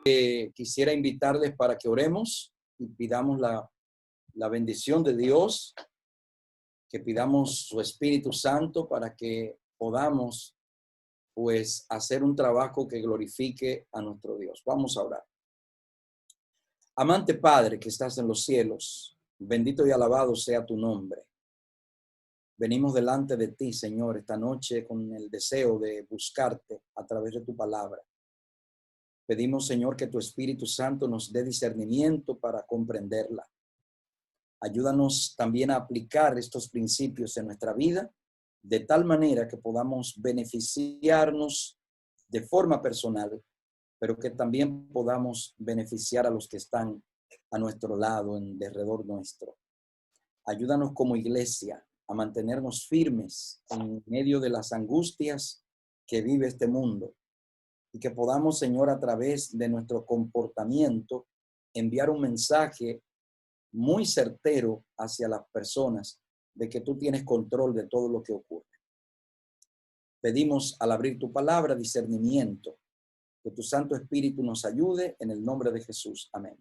Quisiera invitarles para que oremos y pidamos la bendición de Dios, que pidamos su Espíritu Santo para que podamos, pues, hacer un trabajo que glorifique a nuestro Dios. Vamos a orar. Amante Padre que estás en los cielos, bendito y alabado sea tu nombre. Venimos delante de ti, Señor, esta noche con el deseo de buscarte a través de tu palabra. Pedimos, Señor, que tu Espíritu Santo nos dé discernimiento para comprenderla. Ayúdanos también a aplicar estos principios en nuestra vida de tal manera que podamos beneficiarnos de forma personal, pero que también podamos beneficiar a los que están a nuestro lado, en derredor nuestro. Ayúdanos como iglesia a mantenernos firmes en medio de las angustias que vive este mundo y que podamos, Señor, a través de nuestro comportamiento, enviar un mensaje muy certero hacia las personas de que tú tienes control de todo lo que ocurre. Pedimos al abrir tu palabra discernimiento, que tu Santo Espíritu nos ayude en el nombre de Jesús. Amén.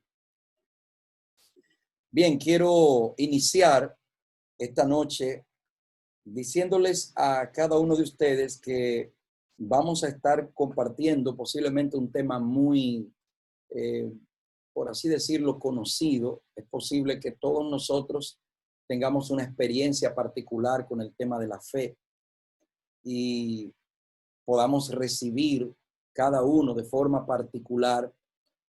Bien, quiero iniciar esta noche diciéndoles a cada uno de ustedes que vamos a estar compartiendo posiblemente un tema muy, por así decirlo, conocido. Es posible que todos nosotros tengamos una experiencia particular con el tema de la fe y podamos recibir cada uno de forma particular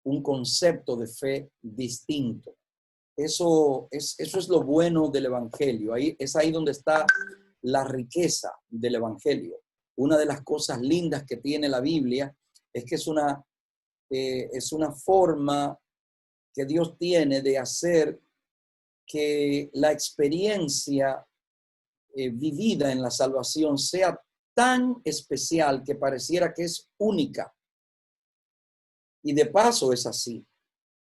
un concepto de fe distinto. Eso es lo bueno del Evangelio. Es ahí donde está la riqueza del Evangelio. Una de las cosas lindas que tiene la Biblia es que es una forma que Dios tiene de hacer que la experiencia vivida en la salvación sea tan especial que pareciera que es única. Y de paso es así.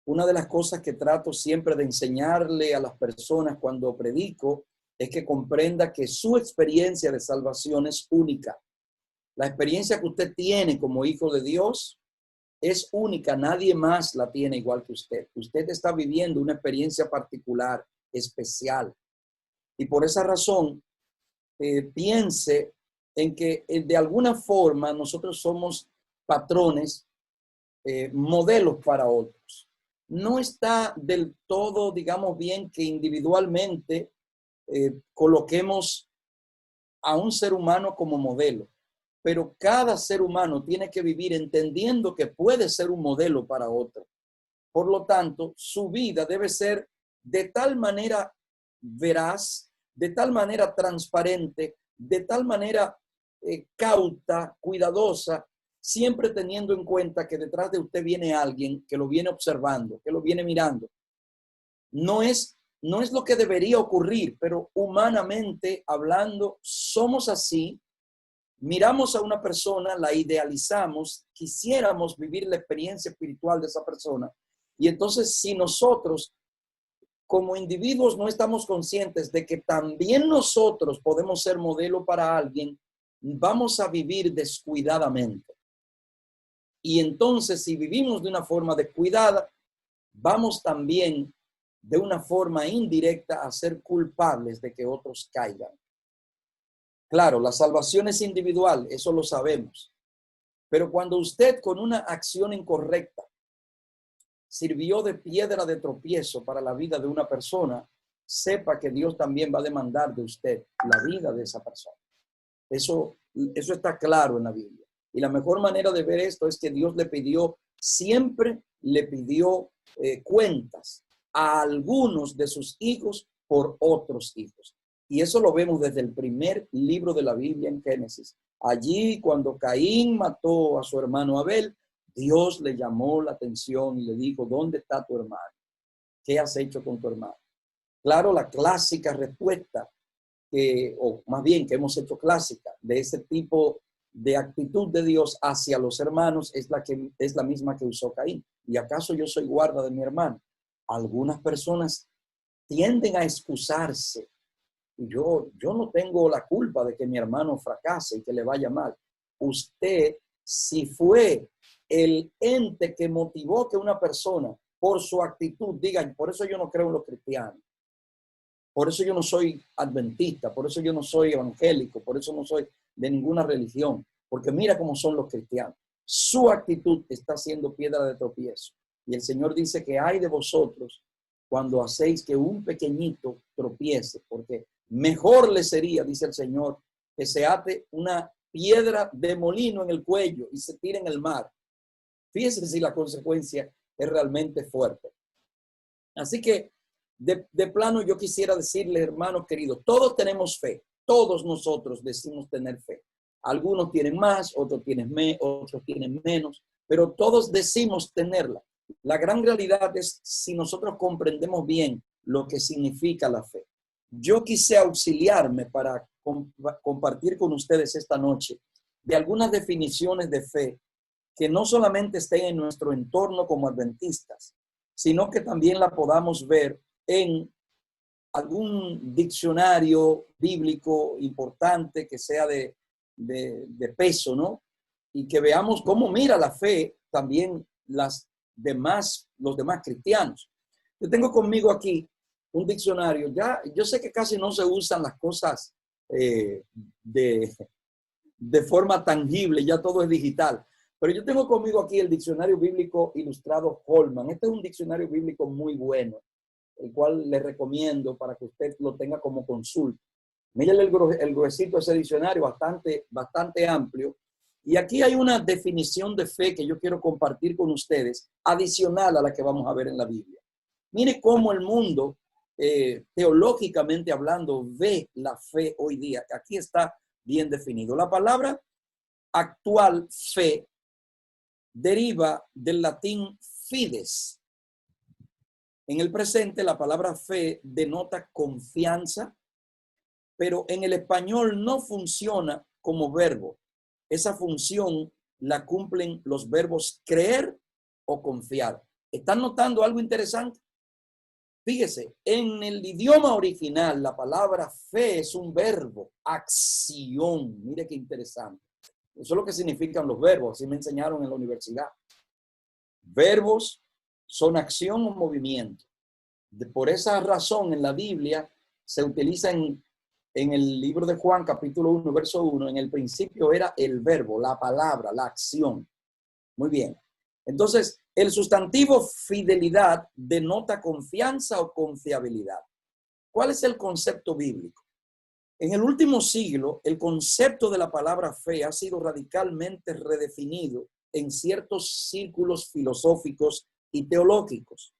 Una de las cosas que trato siempre de enseñarle a las personas cuando predico es que comprenda que su experiencia de salvación es única. La experiencia que usted tiene como hijo de Dios es única. Nadie más la tiene igual que usted. Usted está viviendo una experiencia particular, especial. Y por esa razón, piense en que de alguna forma nosotros somos patrones, modelos para otros. No está del todo, digamos bien, que individualmente coloquemos a un ser humano como modelo, pero cada ser humano tiene que vivir entendiendo que puede ser un modelo para otro. Por lo tanto, su vida debe ser de tal manera veraz, de tal manera transparente, de tal manera cauta, cuidadosa, siempre teniendo en cuenta que detrás de usted viene alguien que lo viene observando, que lo viene mirando. No es lo que debería ocurrir, pero humanamente hablando, somos así. Miramos a una persona, la idealizamos, quisiéramos vivir la experiencia espiritual de esa persona. Y entonces, si nosotros como individuos no estamos conscientes de que también nosotros podemos ser modelo para alguien, vamos a vivir descuidadamente. Y entonces, si vivimos de una forma descuidada, vamos también de una forma indirecta a ser culpables de que otros caigan. Claro, la salvación es individual, eso lo sabemos. Pero cuando usted con una acción incorrecta sirvió de piedra de tropiezo para la vida de una persona, sepa que Dios también va a demandar de usted la vida de esa persona. Eso está claro en la Biblia. Y la mejor manera de ver esto es que Dios siempre le pidió cuentas a algunos de sus hijos por otros hijos. Y eso lo vemos desde el primer libro de la Biblia en Génesis. Allí, cuando Caín mató a su hermano Abel, Dios le llamó la atención y le dijo, ¿dónde está tu hermano? ¿Qué has hecho con tu hermano? Claro, la clásica respuesta, o más bien que hemos hecho clásica, de ese tipo de actitud de Dios hacia los hermanos es la misma que usó Caín. ¿Y acaso yo soy guarda de mi hermano? Algunas personas tienden a excusarse. Yo no tengo la culpa de que mi hermano fracase y que le vaya mal. Usted, si fue el ente que motivó que una persona por su actitud diga, por eso yo no creo en los cristianos, por eso yo no soy adventista, por eso yo no soy evangélico, por eso no soy de ninguna religión, porque mira cómo son los cristianos. Su actitud está siendo piedra de tropiezo. Y el Señor dice que hay de vosotros cuando hacéis que un pequeñito tropiece, porque mejor le sería, dice el Señor, que se ate una piedra de molino en el cuello y se tire en el mar. Fíjense si la consecuencia es realmente fuerte. Así que de plano yo quisiera decirle, hermanos queridos, todos tenemos fe, todos nosotros decimos tener fe. Algunos tienen más, otros tienen menos, pero todos decimos tenerla. La gran realidad es si nosotros comprendemos bien lo que significa la fe. Yo quise auxiliarme para compartir con ustedes esta noche de algunas definiciones de fe que no solamente estén en nuestro entorno como adventistas, sino que también la podamos ver en algún diccionario bíblico importante que sea de peso, ¿no? Y que veamos cómo mira la fe también los demás cristianos. Yo tengo conmigo aquí un diccionario. Ya, yo sé que casi no se usan las cosas de forma tangible, ya todo es digital. Pero yo tengo conmigo aquí el diccionario bíblico ilustrado Holman. Este es un diccionario bíblico muy bueno, el cual le recomiendo para que usted lo tenga como consulta. Mírenle el gruesito de ese diccionario, bastante amplio. Y aquí hay una definición de fe que yo quiero compartir con ustedes, adicional a la que vamos a ver en la Biblia. Mire cómo el mundo, teológicamente hablando, ve la fe hoy día. Aquí está bien definido. La palabra actual fe deriva del latín fides. En el presente, la palabra fe denota confianza, pero en el español no funciona como verbo. Esa función la cumplen los verbos creer o confiar. ¿Están notando algo interesante? Fíjese, en el idioma original, la palabra fe es un verbo, acción. Mire qué interesante. Eso es lo que significan los verbos, así me enseñaron en la universidad. Verbos son acción o movimiento. Por esa razón, en la Biblia se utiliza en el libro de Juan, capítulo 1, verso 1, en el principio era el verbo, la palabra, la acción. Muy bien. Entonces, el sustantivo fidelidad denota confianza o confiabilidad. ¿Cuál es el concepto bíblico? En el último siglo, el concepto de la palabra fe ha sido radicalmente redefinido en ciertos círculos filosóficos y teológicos.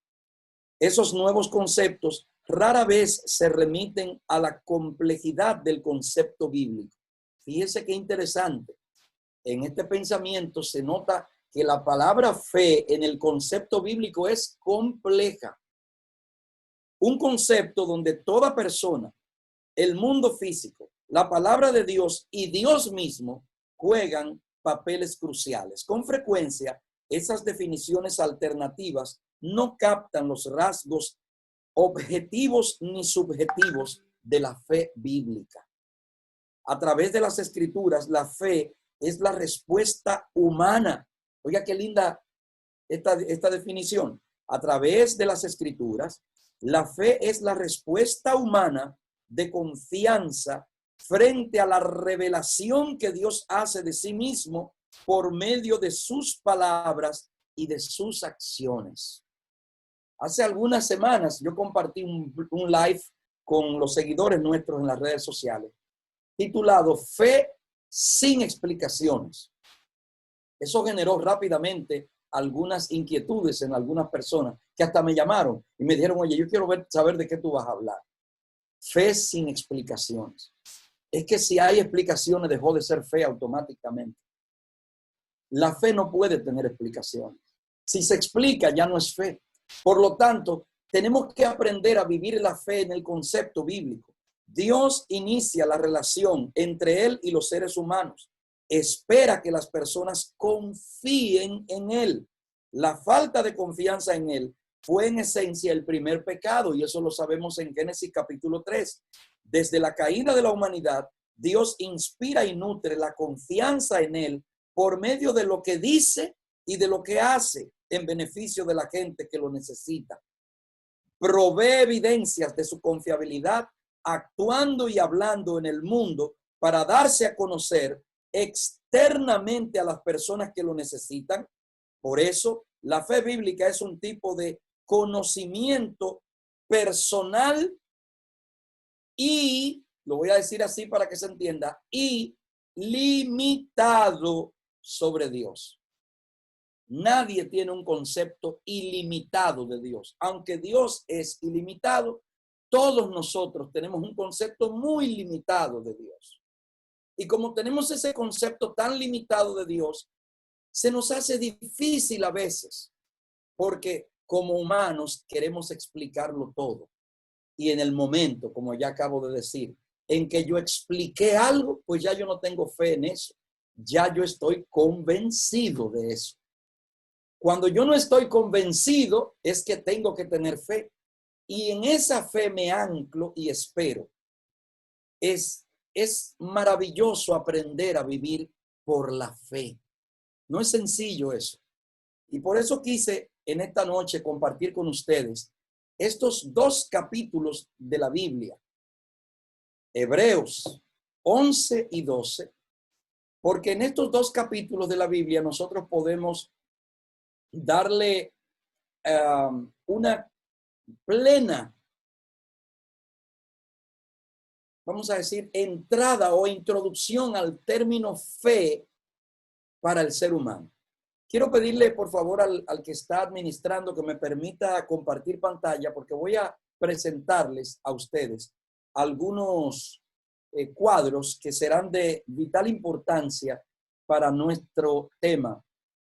Esos nuevos conceptos rara vez se remiten a la complejidad del concepto bíblico. Fíjese qué interesante. En este pensamiento se nota que la palabra fe en el concepto bíblico es compleja. Un concepto donde toda persona, el mundo físico, la palabra de Dios y Dios mismo juegan papeles cruciales. Con frecuencia, esas definiciones alternativas no captan los rasgos objetivos ni subjetivos de la fe bíblica. A través de las escrituras, la fe es la respuesta humana. Oiga, qué linda esta definición. A través de las escrituras, la fe es la respuesta humana de confianza frente a la revelación que Dios hace de sí mismo por medio de sus palabras y de sus acciones. Hace algunas semanas yo compartí un live con los seguidores nuestros en las redes sociales, titulado Fe sin explicaciones. Eso generó rápidamente algunas inquietudes en algunas personas que hasta me llamaron y me dijeron, oye, yo quiero saber de qué tú vas a hablar. Fe sin explicaciones. Es que si hay explicaciones, dejó de ser fe automáticamente. La fe no puede tener explicaciones. Si se explica, ya no es fe. Por lo tanto, tenemos que aprender a vivir la fe en el concepto bíblico. Dios inicia la relación entre Él y los seres humanos. Espera que las personas confíen en Él. La falta de confianza en Él fue en esencia el primer pecado, y eso lo sabemos en Génesis capítulo 3. Desde la caída de la humanidad, Dios inspira y nutre la confianza en Él por medio de lo que dice y de lo que hace en beneficio de la gente que lo necesita. Provee evidencias de su confiabilidad, actuando y hablando en el mundo para darse a conocer externamente a las personas que lo necesitan. Por eso, la fe bíblica es un tipo de conocimiento personal y, lo voy a decir así para que se entienda, y limitado sobre Dios. Nadie tiene un concepto ilimitado de Dios. Aunque Dios es ilimitado, todos nosotros tenemos un concepto muy limitado de Dios. Y como tenemos ese concepto tan limitado de Dios, se nos hace difícil a veces, porque como humanos queremos explicarlo todo. Y en el momento, como ya acabo de decir, en que yo expliqué algo, pues ya yo no tengo fe en eso. Ya yo estoy convencido de eso. Cuando yo no estoy convencido, es que tengo que tener fe. Y en esa fe me anclo y espero. Es maravilloso aprender a vivir por la fe. No es sencillo eso. Y por eso quise en esta noche compartir con ustedes estos dos capítulos de la Biblia, Hebreos 11 y 12, porque en estos dos capítulos de la Biblia nosotros podemos darle una plena, vamos a decir, entrada o introducción al término fe para el ser humano. Quiero pedirle, por favor, al que está administrando que me permita compartir pantalla, porque voy a presentarles a ustedes algunos cuadros que serán de vital importancia para nuestro tema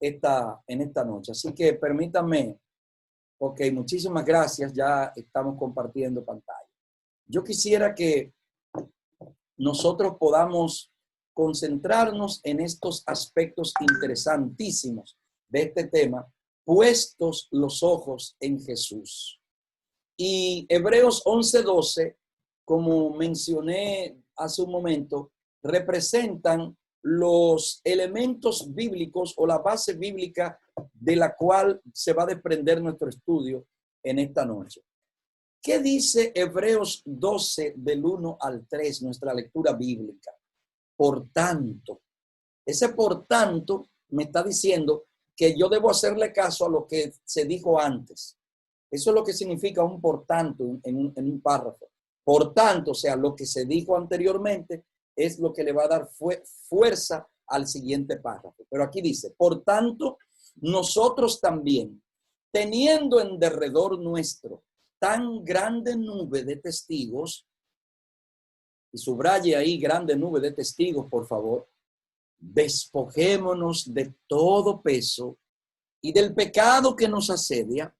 en esta noche. Así que permítanme. Ok, muchísimas gracias. Ya estamos compartiendo pantalla. Yo quisiera que nosotros podamos concentrarnos en estos aspectos interesantísimos de este tema, puestos los ojos en Jesús. Y Hebreos 11:12, como mencioné hace un momento, representan los elementos bíblicos o la base bíblica de la cual se va a desprender nuestro estudio en esta noche. ¿Qué dice Hebreos 12 del 1 al 3, nuestra lectura bíblica? Por tanto, ese por tanto me está diciendo que yo debo hacerle caso a lo que se dijo antes. Eso es lo que significa un por tanto en un párrafo. Por tanto, o sea, lo que se dijo anteriormente es lo que le va a dar fuerza al siguiente párrafo. Pero aquí dice, por tanto, nosotros también, teniendo en derredor nuestro tan grande nube de testigos, y subraye ahí grande nube de testigos, por favor, despojémonos de todo peso y del pecado que nos asedia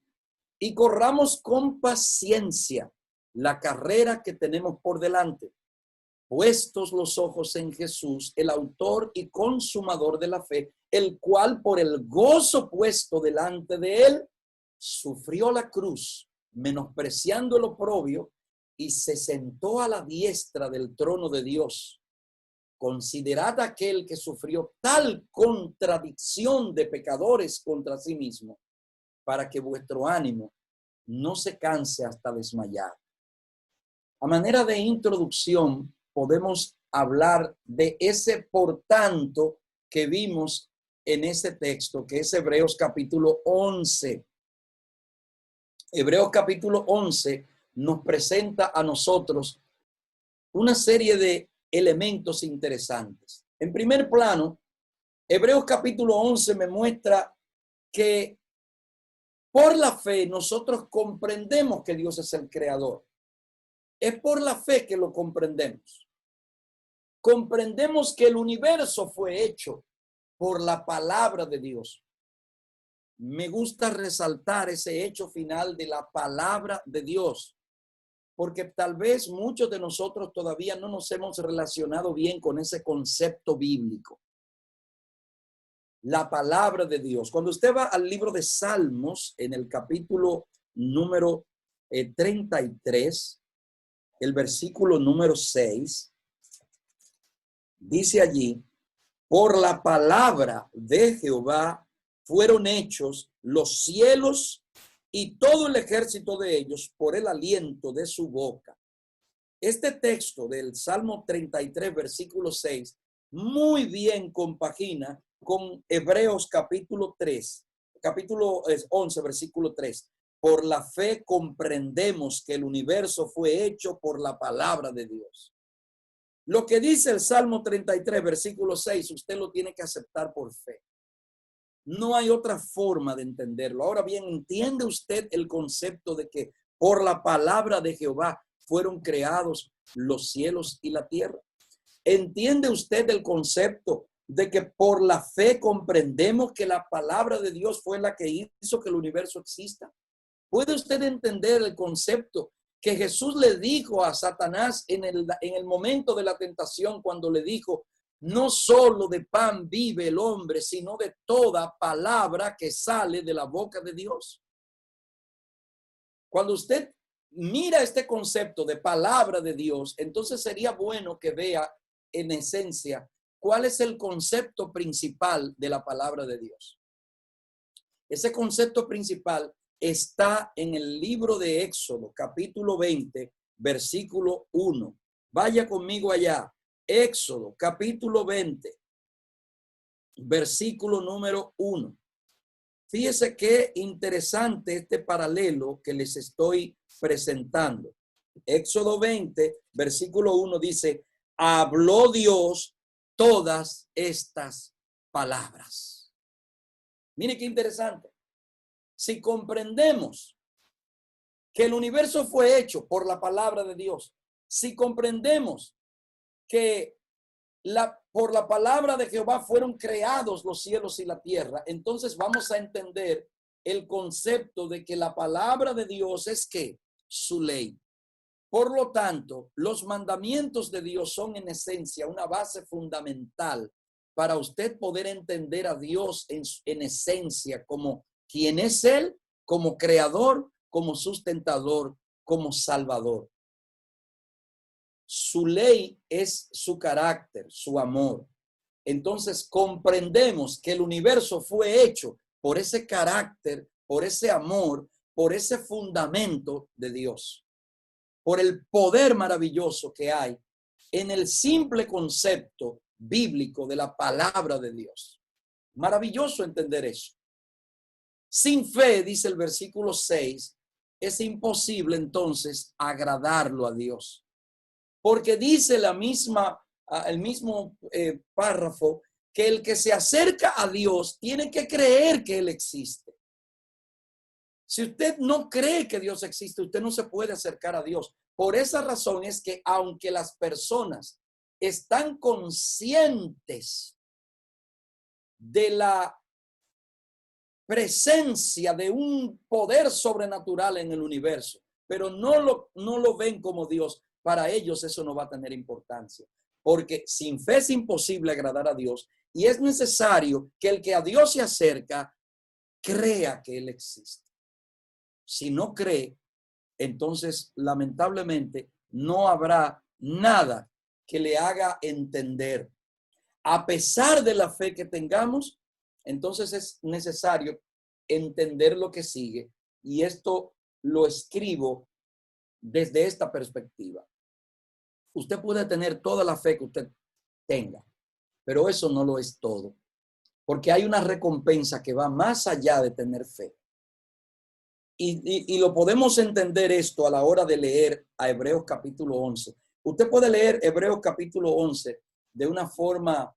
y corramos con paciencia la carrera que tenemos por delante, puestos los ojos en Jesús, el autor y consumador de la fe, el cual por el gozo puesto delante de él, sufrió la cruz, menospreciando el oprobio, y se sentó a la diestra del trono de Dios. Considerad aquel que sufrió tal contradicción de pecadores contra sí mismo, para que vuestro ánimo no se canse hasta desmayar. A manera de introducción, podemos hablar de ese por tanto que vimos en ese texto, que es Hebreos capítulo 11. Hebreos capítulo 11 nos presenta a nosotros una serie de elementos interesantes. En primer plano, Hebreos capítulo 11 me muestra que por la fe nosotros comprendemos que Dios es el creador. Es por la fe que lo comprendemos. Comprendemos que el universo fue hecho por la palabra de Dios. Me gusta resaltar ese hecho final de la palabra de Dios, porque tal vez muchos de nosotros todavía no nos hemos relacionado bien con ese concepto bíblico. La palabra de Dios. Cuando usted va al libro de Salmos, en el capítulo número 33, el versículo número 6, dice allí, por la palabra de Jehová fueron hechos los cielos y todo el ejército de ellos por el aliento de su boca. Este texto del Salmo 33, versículo 6, muy bien compagina con Hebreos capítulo 11, versículo 3. Por la fe comprendemos que el universo fue hecho por la palabra de Dios. Lo que dice el Salmo 33, versículo 6, usted lo tiene que aceptar por fe. No hay otra forma de entenderlo. Ahora bien, ¿entiende usted el concepto de que por la palabra de Jehová fueron creados los cielos y la tierra? ¿Entiende usted el concepto de que por la fe comprendemos que la palabra de Dios fue la que hizo que el universo exista? ¿Puede usted entender el concepto que Jesús le dijo a Satanás en el momento de la tentación, cuando le dijo: no solo de pan vive el hombre, sino de toda palabra que sale de la boca de Dios? Cuando usted mira este concepto de palabra de Dios, entonces sería bueno que vea en esencia cuál es el concepto principal de la palabra de Dios. Ese concepto principal está en el libro de Éxodo, capítulo 20, versículo 1. Vaya conmigo allá. Éxodo, capítulo 20, versículo número 1. Fíjese qué interesante este paralelo que les estoy presentando. Éxodo 20, versículo 1 dice: habló Dios todas estas palabras. Mire qué interesante. Si comprendemos que el universo fue hecho por la palabra de Dios, si comprendemos que por la palabra de Jehová fueron creados los cielos y la tierra, entonces vamos a entender el concepto de que la palabra de Dios es que su ley. Por lo tanto, los mandamientos de Dios son en esencia una base fundamental para usted poder entender a Dios en esencia como quien es Él, como creador, como sustentador, como salvador. Su ley es su carácter, su amor. Entonces comprendemos que el universo fue hecho por ese carácter, por ese amor, por ese fundamento de Dios, por el poder maravilloso que hay en el simple concepto bíblico de la palabra de Dios. Maravilloso entender eso. Sin fe, dice el versículo 6, es imposible entonces agradarlo a Dios. Porque dice el mismo párrafo que el que se acerca a Dios tiene que creer que Él existe. Si usted no cree que Dios existe, usted no se puede acercar a Dios. Por esa razón es que aunque las personas están conscientes de la presencia de un poder sobrenatural en el universo, pero no lo ven como Dios, para ellos eso no va a tener importancia, porque sin fe es imposible agradar a Dios y es necesario que el que a Dios se acerca crea que Él existe. Si no cree, entonces lamentablemente no habrá nada que le haga entender. A pesar de la fe que tengamos, entonces es necesario entender lo que sigue, y esto lo escribo desde esta perspectiva. Usted puede tener toda la fe que usted tenga, pero eso no lo es todo, porque hay una recompensa que va más allá de tener fe. Y lo podemos entender esto a la hora de leer a Hebreos capítulo 11. Usted puede leer Hebreos capítulo 11 de una forma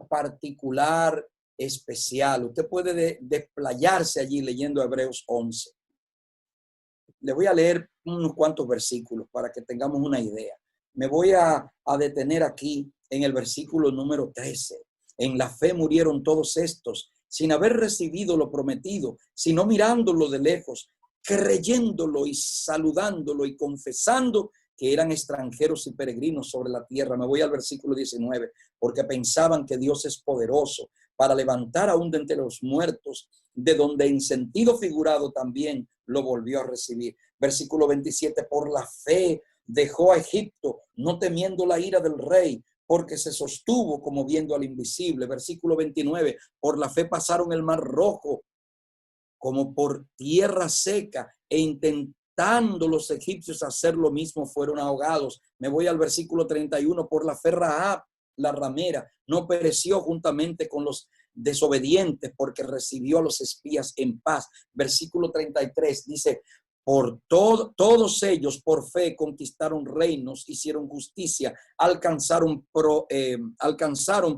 particular, especial. Usted puede desplayarse allí leyendo Hebreos 11. Le voy a leer unos cuantos versículos para que tengamos una idea. Me voy a detener aquí en el versículo número 13. En la fe murieron todos estos, sin haber recibido lo prometido, sino mirándolo de lejos, creyéndolo y saludándolo y confesando que eran extranjeros y peregrinos sobre la tierra. Me voy al versículo 19, porque pensaban que Dios es poderoso para levantar aún de entre los muertos, de donde en sentido figurado también lo volvió a recibir. Versículo 27, por la fe dejó a Egipto, no temiendo la ira del rey, porque se sostuvo como viendo al invisible. Versículo 29, por la fe pasaron el mar rojo como por tierra seca, e intentando los egipcios hacer lo mismo, fueron ahogados. Me voy al versículo 31, por la fe Rahab, la ramera, no pereció juntamente con los desobedientes, porque recibió a los espías en paz. Versículo 33 dice, todos ellos por fe conquistaron reinos, hicieron justicia, alcanzaron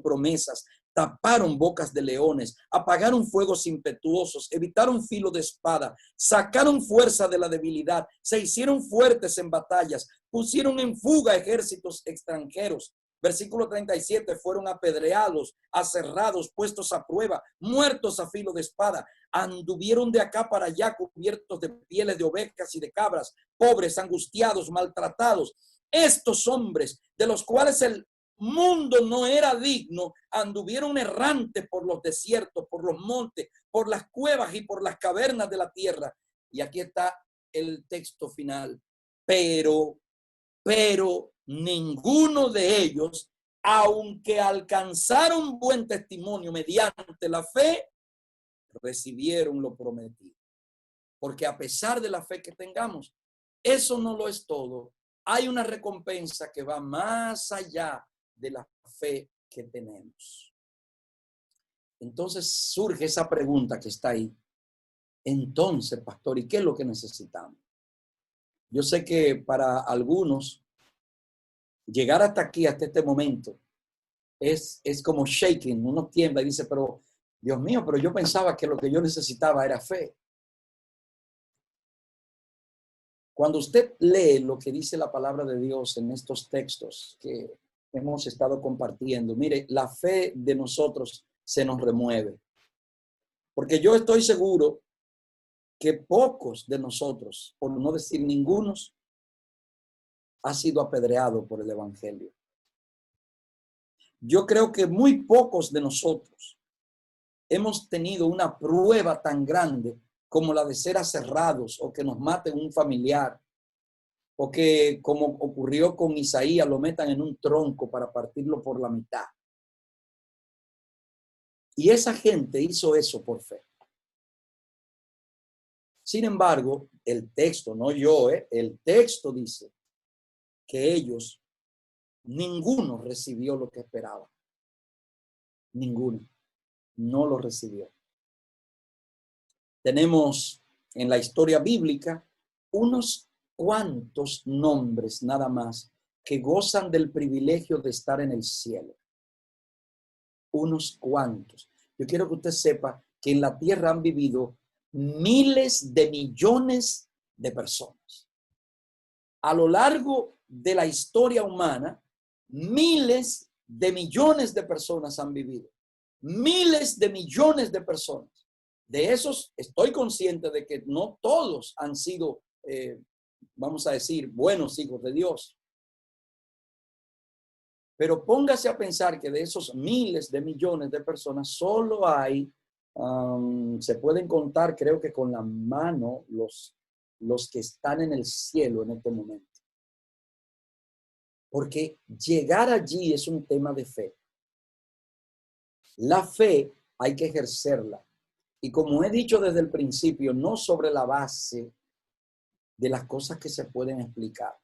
promesas, taparon bocas de leones, apagaron fuegos impetuosos, evitaron filo de espada, sacaron fuerza de la debilidad, se hicieron fuertes en batallas, pusieron en fuga ejércitos extranjeros. Versículo 37, fueron apedreados, aserrados, puestos a prueba, muertos a filo de espada, anduvieron de acá para allá cubiertos de pieles de ovejas y de cabras, pobres, angustiados, maltratados. Estos hombres, de los cuales el mundo no era digno, anduvieron errantes por los desiertos, por los montes, por las cuevas y por las cavernas de la tierra. Y aquí está el texto final. Pero ninguno de ellos, aunque alcanzaron buen testimonio mediante la fe, recibieron lo prometido. Porque a pesar de la fe que tengamos, eso no lo es todo. Hay una recompensa que va más allá de la fe que tenemos. Entonces surge esa pregunta que está ahí. Entonces, pastor, ¿y qué es lo que necesitamos? Yo sé que para algunos llegar hasta aquí, hasta este momento, es como shaking, uno tiembla y dice, pero Dios mío, pero yo pensaba que lo que yo necesitaba era fe. Cuando usted lee lo que dice la palabra de Dios en estos textos que hemos estado compartiendo, mire, la fe de nosotros se nos remueve. Porque yo estoy seguro que pocos de nosotros, por no decir ningunos, ha sido apedreado por el evangelio. Yo creo que muy pocos de nosotros hemos tenido una prueba tan grande como la de ser aserrados o que nos maten un familiar o que, como ocurrió con Isaías, lo metan en un tronco para partirlo por la mitad. Y esa gente hizo eso por fe. Sin embargo, el texto, no yo, el texto dice que ellos, ninguno recibió lo que esperaba. Ninguno. No lo recibió. Tenemos en la historia bíblica unos cuantos nombres nada más que gozan del privilegio de estar en el cielo. Unos cuantos. Yo quiero que usted sepa que en la tierra han vivido miles de millones de personas. A lo largo de la historia humana, miles de millones de personas han vivido. Miles de millones de personas. De esos estoy consciente de que no todos han sido, vamos a decir, buenos hijos de Dios. Pero póngase a pensar que de esos miles de millones de personas, solo hay, se pueden contar, creo que con la mano, los que están en el cielo en este momento. Porque llegar allí es un tema de fe. La fe hay que ejercerla. Y como he dicho desde el principio, no sobre la base de las cosas que se pueden explicar,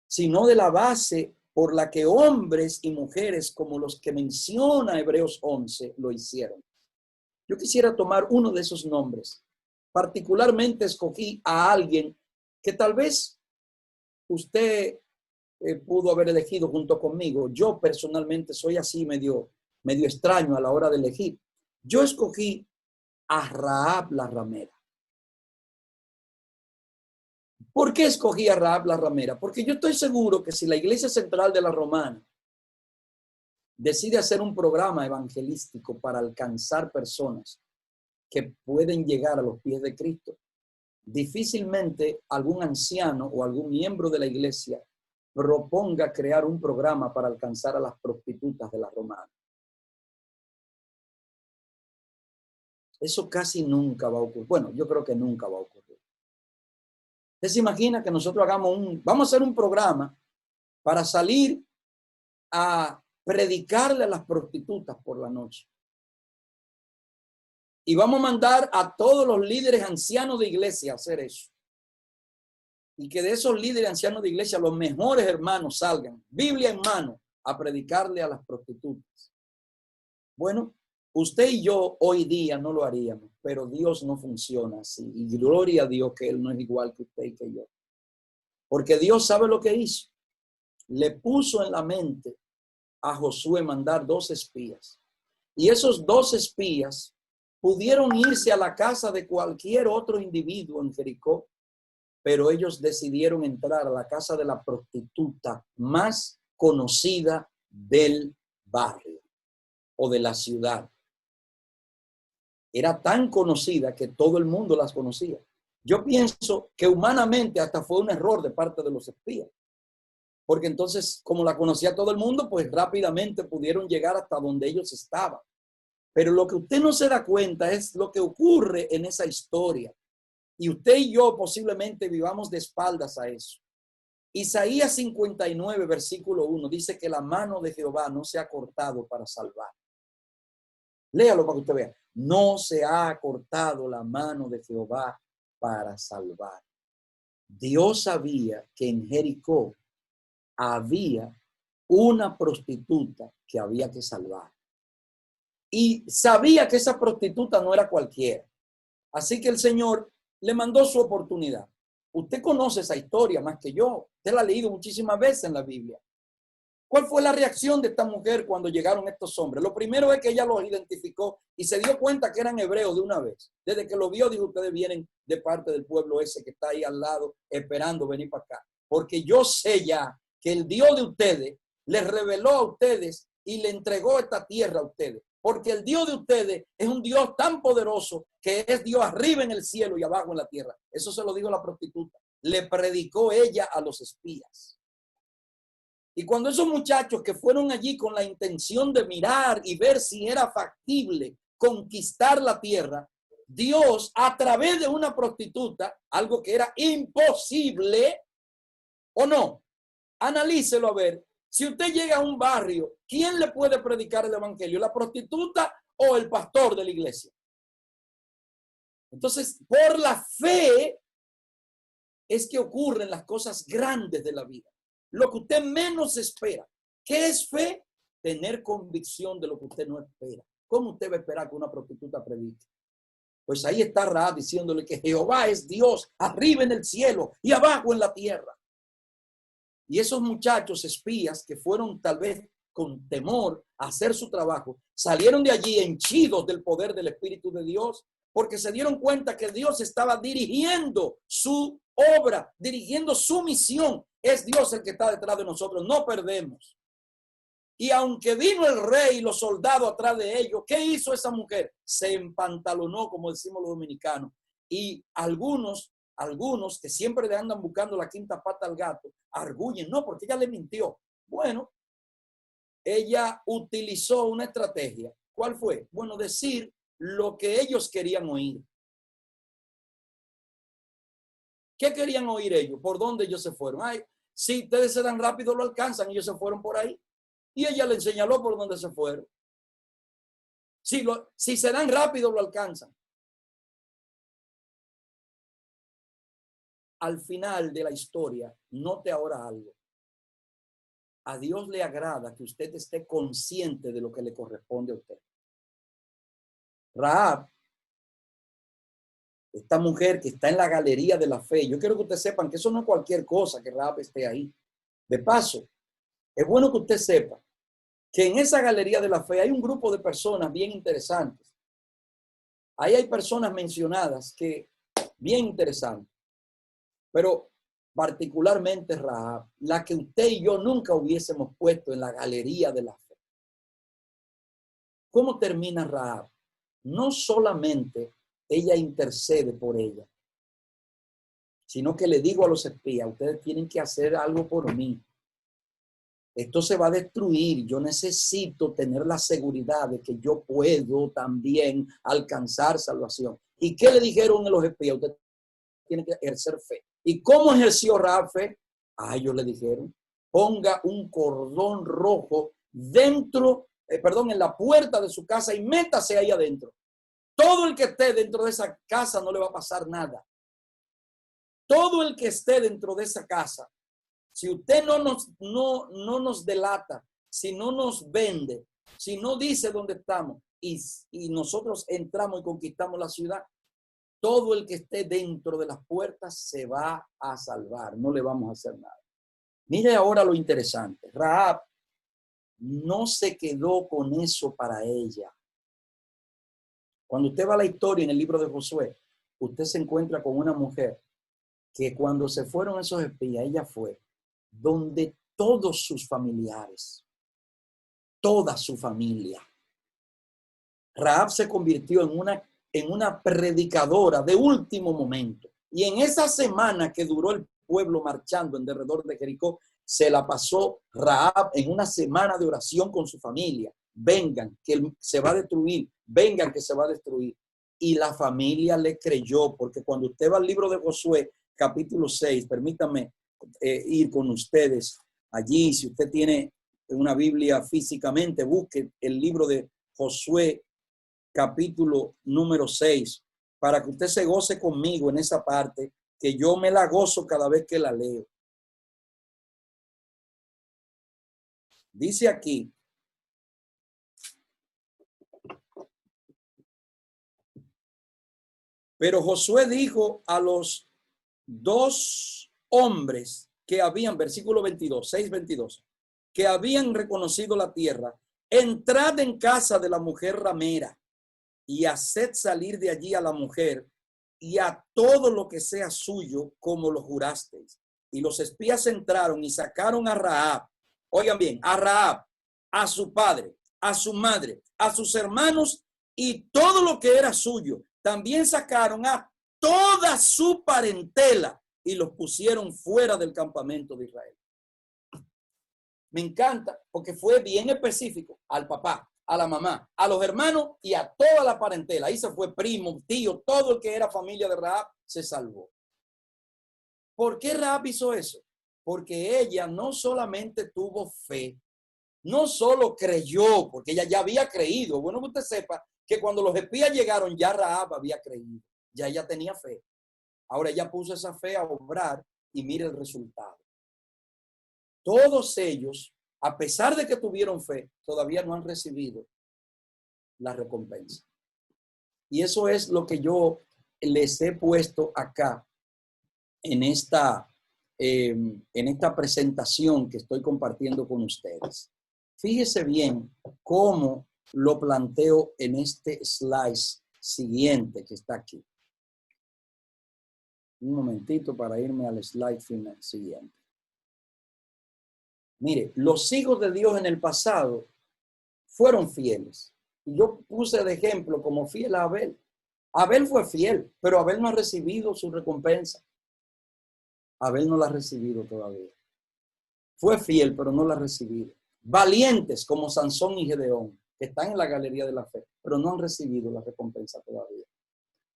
sino de la base por la que hombres y mujeres como los que menciona Hebreos 11 lo hicieron. Yo quisiera tomar uno de esos nombres. Particularmente escogí a alguien que tal vez usted pudo haber elegido junto conmigo. Yo personalmente soy así medio extraño a la hora de elegir. Yo escogí a Rahab la ramera. ¿Por qué escogí a Rahab la ramera? Porque yo estoy seguro que si la Iglesia Central de la Romana decide hacer un programa evangelístico para alcanzar personas que pueden llegar a los pies de Cristo, difícilmente algún anciano o algún miembro de la iglesia proponga crear un programa para alcanzar a las prostitutas de la Romana. Eso casi nunca va a ocurrir. Bueno, yo creo que nunca va a ocurrir. ¿Usted se imagina que nosotros vamos a hacer un programa para salir a predicarle a las prostitutas por la noche. Y vamos a mandar a todos los líderes ancianos de iglesia a hacer eso. Y que de esos líderes ancianos de iglesia, los mejores hermanos salgan, Biblia en mano, a predicarle a las prostitutas. Bueno, usted y yo hoy día no lo haríamos, pero Dios no funciona así. Y gloria a Dios que Él no es igual que usted y que yo. Porque Dios sabe lo que hizo. Le puso en la mente a Josué mandar 2 espías. Y esos 2 espías pudieron irse a la casa de cualquier otro individuo en Jericó, pero ellos decidieron entrar a la casa de la prostituta más conocida del barrio o de la ciudad. Era tan conocida que todo el mundo las conocía. Yo pienso que humanamente hasta fue un error de parte de los espías. Porque entonces, como la conocía todo el mundo, pues rápidamente pudieron llegar hasta donde ellos estaban. Pero lo que usted no se da cuenta es lo que ocurre en esa historia. Y usted y yo posiblemente vivamos de espaldas a eso. Isaías 59, versículo 1, dice que la mano de Jehová no se ha cortado para salvar. Léalo para que usted vea. No se ha cortado la mano de Jehová para salvar. Dios sabía que en Jericó había una prostituta que había que salvar. Y sabía que esa prostituta no era cualquiera. Así que el Señor le mandó su oportunidad. Usted conoce esa historia más que yo. Usted la ha leído muchísimas veces en la Biblia. ¿Cuál fue la reacción de esta mujer cuando llegaron estos hombres? Lo primero es que ella los identificó y se dio cuenta que eran hebreos de una vez. Desde que lo vio, dijo, ustedes vienen de parte del pueblo ese que está ahí al lado esperando venir para acá. Porque yo sé ya que el Dios de ustedes les reveló a ustedes y le entregó esta tierra a ustedes. Porque el Dios de ustedes es un Dios tan poderoso que es Dios arriba en el cielo y abajo en la tierra. Eso se lo dijo la prostituta. Le predicó ella a los espías. Y cuando esos muchachos que fueron allí con la intención de mirar y ver si era factible conquistar la tierra, Dios a través de una prostituta, algo que era imposible, ¿o no? Analícelo a ver. Si usted llega a un barrio, ¿quién le puede predicar el evangelio? ¿La prostituta o el pastor de la iglesia? Entonces, por la fe es que ocurren las cosas grandes de la vida. Lo que usted menos espera. ¿Qué es fe? Tener convicción de lo que usted no espera. ¿Cómo usted va a esperar que una prostituta predique? Pues ahí está Rahab diciéndole que Jehová es Dios arriba en el cielo y abajo en la tierra. Y esos muchachos espías que fueron tal vez con temor a hacer su trabajo, salieron de allí henchidos del poder del Espíritu de Dios, porque se dieron cuenta que Dios estaba dirigiendo su obra, dirigiendo su misión. Es Dios el que está detrás de nosotros, no perdemos. Y aunque vino el rey y los soldados atrás de ellos, ¿qué hizo esa mujer? Se empantalonó, como decimos los dominicanos. Y algunos que siempre le andan buscando la quinta pata al gato, arguyen, no, porque ella le mintió. Bueno, ella utilizó una estrategia. ¿Cuál fue? Bueno, decir lo que ellos querían oír. ¿Qué querían oír ellos? ¿Por dónde ellos se fueron? Ay, si ustedes se dan rápido, lo alcanzan. Ellos se fueron por ahí. Y ella le señaló por dónde se fueron. Si se dan rápido, lo alcanzan. Al final de la historia, note ahora algo. A Dios le agrada que usted esté consciente de lo que le corresponde a usted. Rahab, esta mujer que está en la galería de la fe, yo quiero que ustedes sepan que eso no es cualquier cosa que Rahab esté ahí. De paso, es bueno que usted sepa que en esa galería de la fe hay un grupo de personas bien interesantes. Ahí hay personas mencionadas que bien interesantes, pero particularmente Rahab, la que usted y yo nunca hubiésemos puesto en la galería de la fe. ¿Cómo termina Rahab? No solamente ella intercede por ella, sino que le digo a los espías, ustedes tienen que hacer algo por mí. Esto se va a destruir. Yo necesito tener la seguridad de que yo puedo también alcanzar salvación. ¿Y qué le dijeron a los espías? Usted tiene que ejercer fe. ¿Y cómo ejerció Rahab fe? A ellos le dijeron, ponga un cordón rojo dentro, en la puerta de su casa y métase ahí adentro. Todo el que esté dentro de esa casa no le va a pasar nada. Todo el que esté dentro de esa casa, si usted no nos delata, si no nos vende, si no dice dónde estamos y nosotros entramos y conquistamos la ciudad, todo el que esté dentro de las puertas se va a salvar. No le vamos a hacer nada. Mire ahora lo interesante. Rahab no se quedó con eso para ella. Cuando usted va a la historia en el libro de Josué, usted se encuentra con una mujer que cuando se fueron esos espías, ella fue donde todos sus familiares, toda su familia. Rahab se convirtió en una predicadora de último momento. Y en esa semana que duró el pueblo marchando en derredor de Jericó, se la pasó Rahab en una semana de oración con su familia. Vengan, que se va a destruir. Vengan, que se va a destruir. Y la familia le creyó, porque cuando usted va al libro de Josué, capítulo 6, permítame ir con ustedes allí. Si usted tiene una Biblia físicamente, busque el libro de Josué, capítulo número 6, para que usted se goce conmigo en esa parte, que yo me la gozo cada vez que la leo. Dice aquí, pero Josué dijo a los dos hombres que habían, versículo 22, 6:22, que habían reconocido la tierra: entrad en casa de la mujer ramera y haced salir de allí a la mujer y a todo lo que sea suyo, como lo jurasteis. Y los espías entraron y sacaron a Rahab, oigan bien, a Rahab, a su padre, a su madre, a sus hermanos y todo lo que era suyo. También sacaron a toda su parentela y los pusieron fuera del campamento de Israel. Me encanta porque fue bien específico: al papá, a la mamá, a los hermanos y a toda la parentela. Ahí se fue primo, tío, todo el que era familia de Rahab se salvó. ¿Por qué Rahab hizo eso? Porque ella no solamente tuvo fe, no solo creyó, porque ella ya había creído. Bueno, que usted sepa que cuando los espías llegaron, ya Rahab había creído, ya ella tenía fe. Ahora ella puso esa fe a obrar y mire el resultado. Todos ellos, a pesar de que tuvieron fe, todavía no han recibido la recompensa. Y eso es lo que yo les he puesto acá en esta presentación que estoy compartiendo con ustedes. Fíjese bien cómo lo planteo en este slide siguiente que está aquí. Un momentito para irme al slide final siguiente. Mire, los hijos de Dios en el pasado fueron fieles. Y yo puse de ejemplo como fiel a Abel. Abel fue fiel, pero Abel no ha recibido su recompensa. Abel no la ha recibido todavía. Fue fiel, pero no la ha recibido. Valientes como Sansón y Gedeón, que están en la galería de la fe, pero no han recibido la recompensa todavía.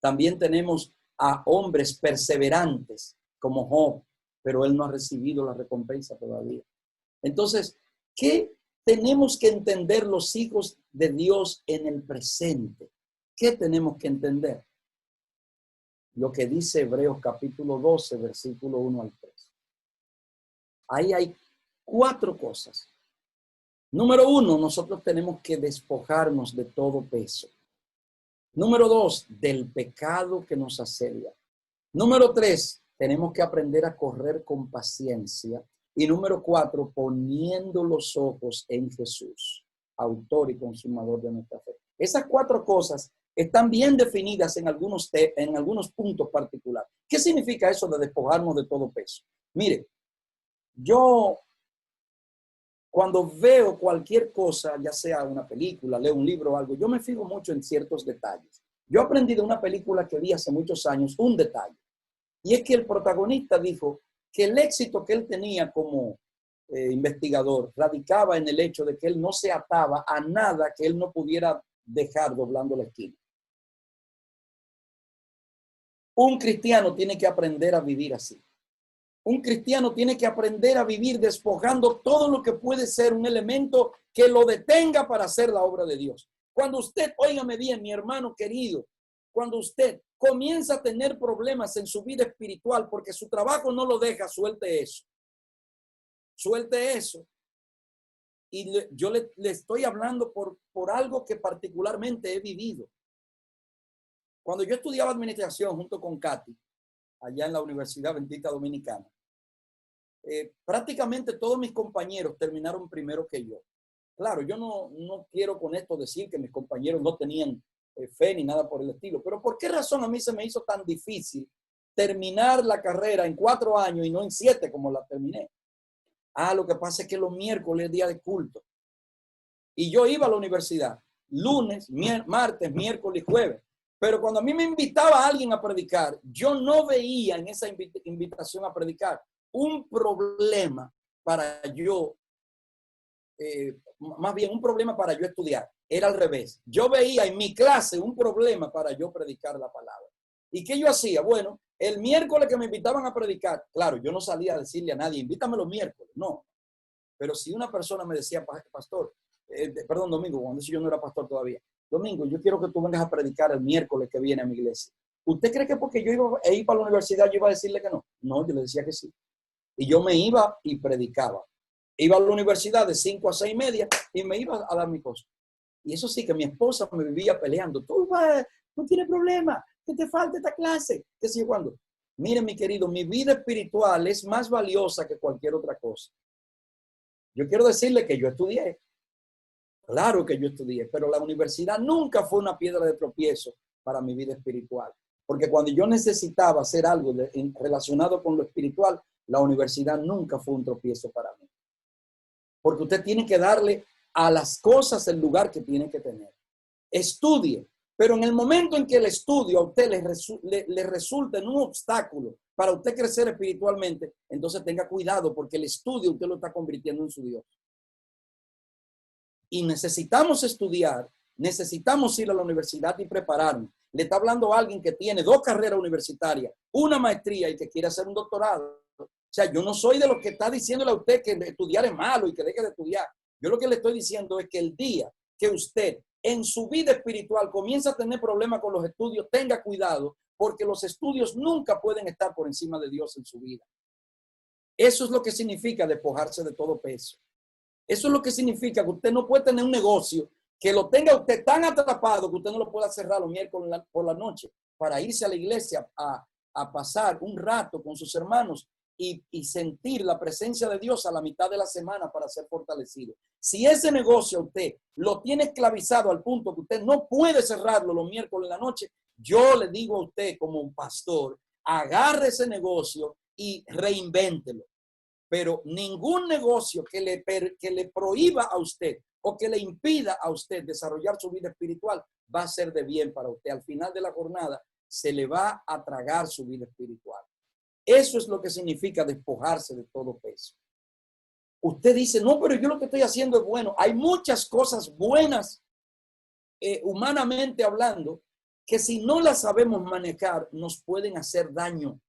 También tenemos a hombres perseverantes como Job, pero él no ha recibido la recompensa todavía. Entonces, ¿qué tenemos que entender los hijos de Dios en el presente? ¿Qué tenemos que entender? Lo que dice Hebreos capítulo 12, versículo 1 al 3. Ahí hay 4 cosas. Número 1, nosotros tenemos que despojarnos de todo peso. Número 2, del pecado que nos asedia. Número 3, tenemos que aprender a correr con paciencia. Y número 4, poniendo los ojos en Jesús, autor y consumador de nuestra fe. Esas 4 cosas están bien definidas en algunos puntos particulares. ¿Qué significa eso de despojarnos de todo peso? Mire, yo cuando veo cualquier cosa, ya sea una película, leo un libro o algo, yo me fijo mucho en ciertos detalles. Yo aprendí de una película que vi hace muchos años un detalle. Y es que el protagonista dijo que el éxito que él tenía como investigador radicaba en el hecho de que él no se ataba a nada que él no pudiera dejar doblando la esquina. Un cristiano tiene que aprender a vivir así. Un cristiano tiene que aprender a vivir despojando todo lo que puede ser un elemento que lo detenga para hacer la obra de Dios. Cuando usted, óigame bien, mi hermano querido, cuando usted comienza a tener problemas en su vida espiritual porque su trabajo no lo deja, suelte eso. Suelte eso. Y yo le estoy hablando por algo que particularmente he vivido. Cuando yo estudiaba administración junto con Katy, allá en la Universidad Bendita Dominicana, prácticamente todos mis compañeros terminaron primero que yo. Claro, yo no quiero con esto decir que mis compañeros no tenían fe ni nada por el estilo, pero ¿por qué razón a mí se me hizo tan difícil terminar la carrera en 4 años y no en 7 como la terminé? Lo que pasa es que los miércoles es día de culto. Y yo iba a la universidad lunes, martes, miércoles y jueves. Pero cuando a mí me invitaba a alguien a predicar, yo no veía en esa invitación a predicar un problema para yo, más bien un problema para yo estudiar. Era al revés. Yo veía en mi clase un problema para yo predicar la palabra. ¿Y qué yo hacía? Bueno, el miércoles que me invitaban a predicar, claro, yo no salía a decirle a nadie, invítame los miércoles, no. Pero si una persona me decía, pastor, domingo, cuando yo no era pastor todavía, domingo, yo quiero que tú vengas a predicar el miércoles que viene a mi iglesia. ¿Usted cree que porque yo iba a ir para la universidad yo iba a decirle que no? No, yo le decía que sí. Y yo me iba y predicaba. Iba a la universidad de 5 a 6:30 y me iba a dar mi cosa. Y eso sí, que mi esposa me vivía peleando. Tú vas, no tienes problema, que te falte esta clase. ¿Qué sé yo cuándo? Mire, mi querido, mi vida espiritual es más valiosa que cualquier otra cosa. Yo quiero decirle que yo estudié. Claro que yo estudié, pero la universidad nunca fue una piedra de tropiezo para mi vida espiritual. Porque cuando yo necesitaba hacer algo relacionado con lo espiritual, la universidad nunca fue un tropiezo para mí. Porque usted tiene que darle a las cosas el lugar que tiene que tener. Estudie, pero en el momento en que el estudio a usted le resulta en un obstáculo para usted crecer espiritualmente, entonces tenga cuidado porque el estudio usted lo está convirtiendo en su Dios. Y necesitamos estudiar, necesitamos ir a la universidad y prepararnos. Le está hablando a alguien que tiene 2 carreras universitarias, una maestría y que quiere hacer un doctorado. O sea, yo no soy de los que está diciéndole a usted que estudiar es malo y que deje de estudiar. Yo lo que le estoy diciendo es que el día que usted en su vida espiritual comienza a tener problemas con los estudios, tenga cuidado, porque los estudios nunca pueden estar por encima de Dios en su vida. Eso es lo que significa despojarse de todo peso. Eso es lo que significa que usted no puede tener un negocio que lo tenga usted tan atrapado que usted no lo pueda cerrar los miércoles por la noche para irse a la iglesia a pasar un rato con sus hermanos y sentir la presencia de Dios a la mitad de la semana para ser fortalecido. Si ese negocio usted lo tiene esclavizado al punto que usted no puede cerrarlo los miércoles en la noche, yo le digo a usted como un pastor, agarre ese negocio y reinvéntelo. Pero ningún negocio que le prohíba a usted o que le impida a usted desarrollar su vida espiritual va a ser de bien para usted. Al final de la jornada se le va a tragar su vida espiritual. Eso es lo que significa despojarse de todo peso. Usted dice, no, pero yo lo que estoy haciendo es bueno. Hay muchas cosas buenas, humanamente hablando, que si no las sabemos manejar, nos pueden hacer daño.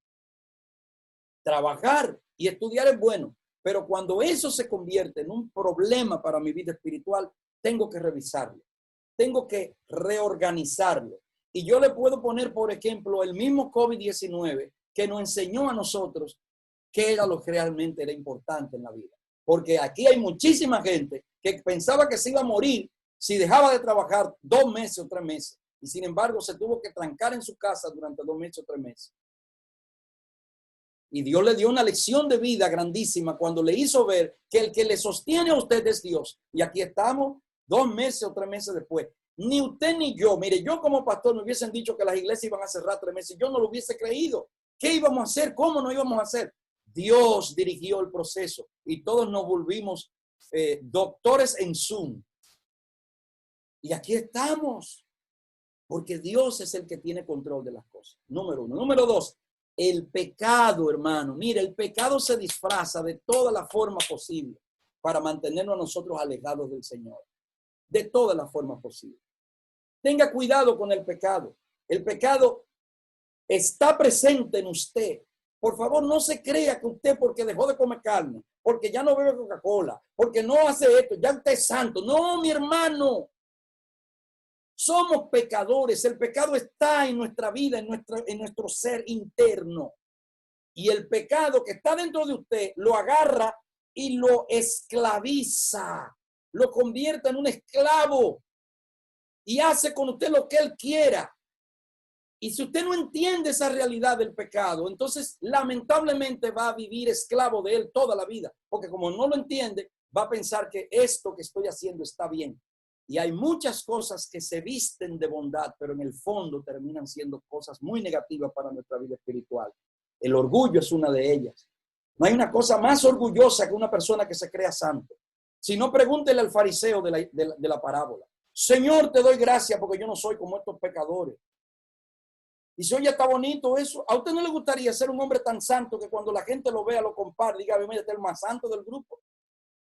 Trabajar y estudiar es bueno, pero cuando eso se convierte en un problema para mi vida espiritual, tengo que revisarlo, tengo que reorganizarlo. Y yo le puedo poner, por ejemplo, el mismo COVID-19 que nos enseñó a nosotros qué era lo que realmente era importante en la vida. Porque aquí hay muchísima gente que pensaba que se iba a morir si dejaba de trabajar 2 meses o 3 meses. Y sin embargo, se tuvo que trancar en su casa durante 2 meses o 3 meses. Y Dios le dio una lección de vida grandísima cuando le hizo ver que el que le sostiene a usted es Dios. Y aquí estamos 2 meses o 3 meses después. Ni usted ni yo, mire, yo como pastor me hubiesen dicho que las iglesias iban a cerrar 3 meses. Yo no lo hubiese creído. ¿Qué íbamos a hacer? ¿Cómo no íbamos a hacer? Dios dirigió el proceso y todos nos volvimos doctores en Zoom. Y aquí estamos, porque Dios es el que tiene control de las cosas. Número 1. Número 2. El pecado, hermano. Mire, el pecado se disfraza de toda la forma posible para mantenernos a nosotros alejados del Señor. De toda la forma posible. Tenga cuidado con el pecado. El pecado está presente en usted Por favor, no se crea que usted porque dejó de comer carne, porque ya no bebe Coca-Cola, porque no hace esto, ya usted es santo. No, mi hermano. Somos pecadores. El pecado está en nuestra vida, en nuestro ser interno. Y el pecado que está dentro de usted lo agarra y lo esclaviza. Lo convierte en un esclavo y hace con usted lo que él quiera. Y si usted no entiende esa realidad del pecado, entonces lamentablemente va a vivir esclavo de él toda la vida. Porque como no lo entiende, va a pensar que esto que estoy haciendo está bien. Y hay muchas cosas que se visten de bondad, pero en el fondo terminan siendo cosas muy negativas para nuestra vida espiritual. El orgullo es una de ellas. No hay una cosa más orgullosa que una persona que se crea santo. Si no, pregúntele al fariseo de la parábola. Señor, te doy gracias porque yo no soy como estos pecadores. Y si oye, está bonito eso. ¿A usted no le gustaría ser un hombre tan santo que cuando la gente lo vea, lo compare, diga, mira, este es el más santo del grupo?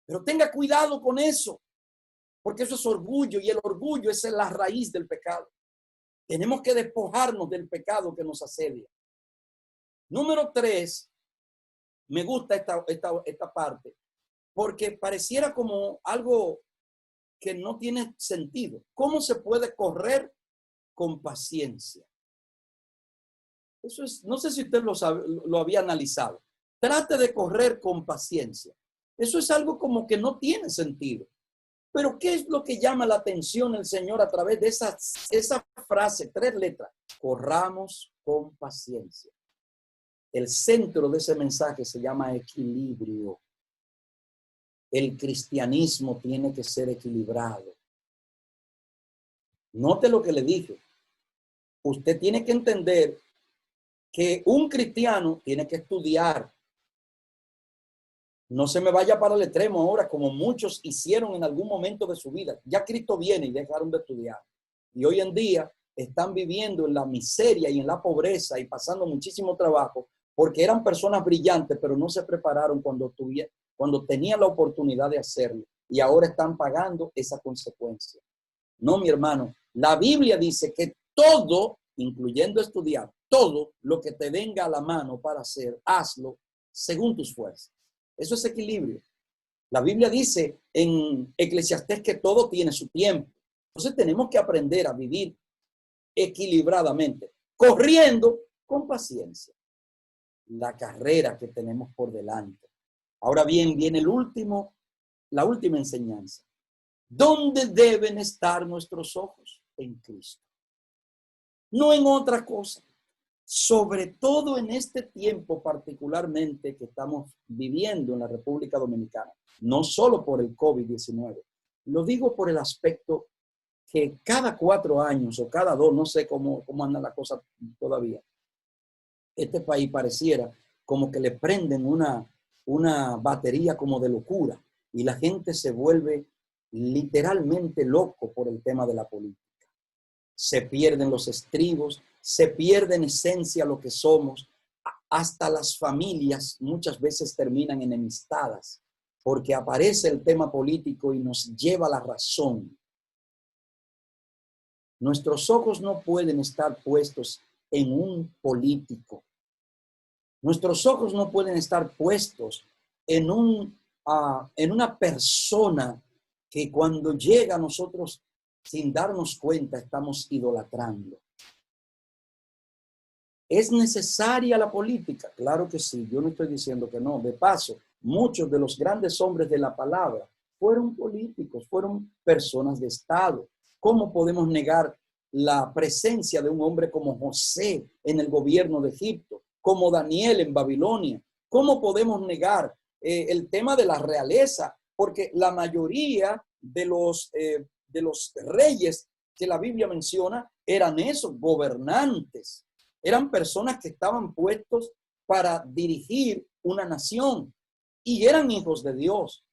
Pero tenga cuidado con eso, porque eso es orgullo y el orgullo es la raíz del pecado. Tenemos que despojarnos del pecado que nos asedia. Número 3, me gusta esta parte, porque pareciera como algo que no tiene sentido. ¿Cómo se puede correr con paciencia? Eso es, no sé si usted lo había analizado. Trate de correr con paciencia. Eso es algo como que no tiene sentido. Pero ¿qué es lo que llama la atención el Señor a través de esa frase, 3 letras? Corramos con paciencia. El centro de ese mensaje se llama equilibrio. El cristianismo tiene que ser equilibrado. Note lo que le dije. Usted tiene que entender que un cristiano tiene que estudiar. No se me vaya para el extremo ahora, como muchos hicieron en algún momento de su vida. Ya Cristo viene y dejaron de estudiar. Y hoy en día están viviendo en la miseria y en la pobreza y pasando muchísimo trabajo porque eran personas brillantes, pero no se prepararon cuando tenían la oportunidad de hacerlo. Y ahora están pagando esa consecuencia. No, mi hermano. La Biblia dice que todo, incluyendo estudiar, todo lo que te venga a la mano para hacer, hazlo según tus fuerzas. Eso es equilibrio. La Biblia dice en Eclesiastés que todo tiene su tiempo. Entonces tenemos que aprender a vivir equilibradamente, corriendo con paciencia la carrera que tenemos por delante. Ahora bien, viene la última enseñanza. ¿Dónde deben estar nuestros ojos? En Cristo. No en otra cosa. Sobre todo en este tiempo particularmente que estamos viviendo en la República Dominicana, no solo por el COVID-19, lo digo por el aspecto que cada 4 años o cada 2, no sé cómo anda la cosa todavía, este país pareciera como que le prenden una batería como de locura y la gente se vuelve literalmente loco por el tema de la política. Se pierden los estribos, se pierde en esencia lo que somos. Hasta las familias muchas veces terminan enemistadas porque aparece el tema político y nos lleva la razón. Nuestros ojos no pueden estar puestos en un político. Nuestros ojos no pueden estar puestos en una persona que cuando llega a nosotros sin darnos cuenta estamos idolatrando. ¿Es necesaria la política? Claro que sí, yo no estoy diciendo que no. De paso, muchos de los grandes hombres de la palabra fueron políticos, fueron personas de Estado. ¿Cómo podemos negar la presencia de un hombre como José en el gobierno de Egipto, como Daniel en Babilonia? ¿Cómo podemos negar el tema de la realeza? Porque la mayoría de los reyes que la Biblia menciona eran esos gobernantes. Eran personas que estaban puestos para dirigir una nación y eran hijos de Dios.